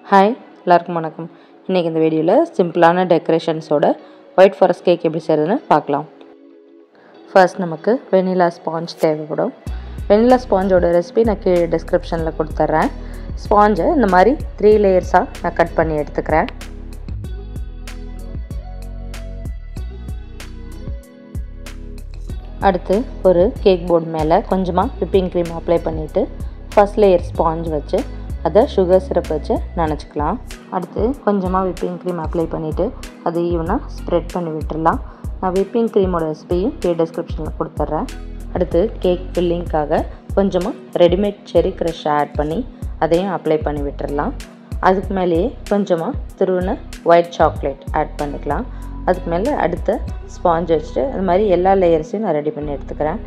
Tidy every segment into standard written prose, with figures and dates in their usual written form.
Hi எல்லாருக்கும் வணக்கம். இன்றைக்கி இந்த வீடியோவில் சிம்பிளான டெக்கரேஷன்ஸோட ஒயிட் ஃபாரஸ்ட் கேக் எப்படி செய்கிறதுன்னு பார்க்கலாம். ஃபர்ஸ்ட் நமக்கு வெனிலா ஸ்பாஞ்ச் தேவைப்படும். வெனிலா ஸ்பாஞ்சோட ரெசிபி நான் கீழே டிஸ்கிரிப்ஷனில் கொடுத்துட்றேன். ஸ்பாஞ்சை இந்த மாதிரி 3 லேயர்ஸாக நான் கட் பண்ணி எடுத்துக்கிறேன். அடுத்து ஒரு கேக் போர்டு மேலே கொஞ்சமாக விப்பிங் க்ரீம் அப்ளை பண்ணிவிட்டு ஃபர்ஸ்ட் லேயர் ஸ்பாஞ்ச் வச்சு அதை சுகர் சிரப் வச்சு நனைச்சிக்கலாம். அடுத்து கொஞ்சமாக விப்பிங் க்ரீம் அப்ளை பண்ணிவிட்டு அதை ஈவனாக ஸ்ப்ரெட் பண்ணி விட்டுடலாம். நான் விப்பிங் க்ரீமோட ரெசிபியும் டிஸ்கிரிப்ஷனில் கொடுத்துட்றேன். அடுத்து கேக் ஃபில்லிங்காக கொஞ்சமாக ரெடிமேட் செரி க்ரஷ் ஆட் பண்ணி அதையும் அப்ளை பண்ணி விட்டுடலாம். அதுக்கு மேலேயே கொஞ்சமாக துருவின ஒயிட் சாக்லேட் ஆட் பண்ணிக்கலாம். அதுக்கு மேலே அடுத்த ஸ்பாஞ்ச் வச்சுட்டு அது மாதிரி எல்லா லேயர்ஸையும் நான் ரெடி பண்ணி எடுத்துக்கிறேன்.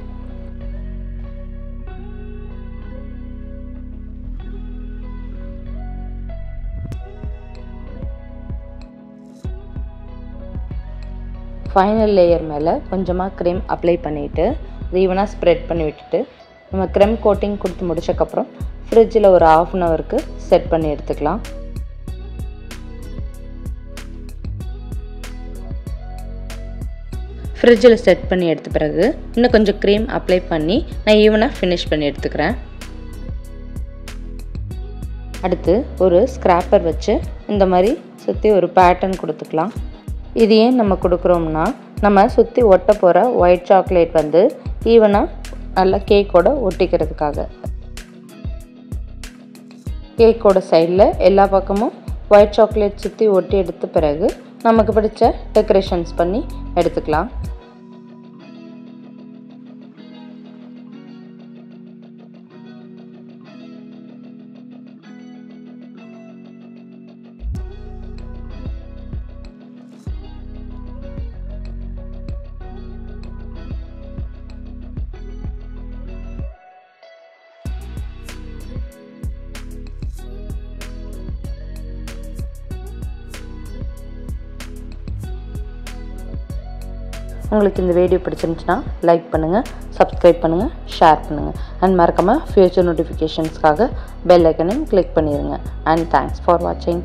ஃபைனல் லேயர் மேலே கொஞ்சமாக க்ரீம் அப்ளை பண்ணிவிட்டு அது ஈவனாக ஸ்ப்ரெட் பண்ணி விட்டுட்டு நம்ம க்ரீம் கோட்டிங் கொடுத்து முடிச்சக்கப்புறம் ஃப்ரிட்ஜில் ஒரு 1/2 அன் ஹவருக்கு செட் பண்ணி எடுத்துக்கலாம். ஃப்ரிட்ஜில் செட் பண்ணி எடுத்த பிறகு இன்னும் கொஞ்சம் க்ரீம் அப்ளை பண்ணி நான் ஈவனாக ஃபினிஷ் பண்ணி எடுத்துக்கிறேன். அடுத்து ஒரு ஸ்க்ராப்பர் வச்சு இந்த மாதிரி சுற்றி ஒரு பேட்டர்ன் கொடுத்துக்கலாம். இது ஏன் நம்ம கொடுக்குறோம்னா நம்ம சுற்றி ஒட்ட போகிற ஒயிட் சாக்லேட் வந்து ஈவனாக நல்லா கேக்கோட ஒட்டிக்கிறதுக்காக. கேக்கோட சைடில் எல்லா பக்கமும் ஒயிட் சாக்லேட் சுற்றி ஒட்டி எடுத்த பிறகு நமக்கு பிடிச்ச டெக்கரேஷன்ஸ் பண்ணி எடுத்துக்கலாம். உங்களுக்கு இந்த வீடியோ பிடிச்சிருந்துச்சுன்னா லைக் பண்ணுங்கள், சப்ஸ்கிரைப் பண்ணுங்கள், ஷேர் பண்ணுங்கள் அண்ட் மறக்காமல் ஃபியூச்சர் நோட்டிஃபிகேஷன்ஸ்க்காக பெல் ஐக்கனையும் கிளிக் பண்ணிடுங்க. அண்ட் தேங்க்ஸ் ஃபார் வாட்சிங்.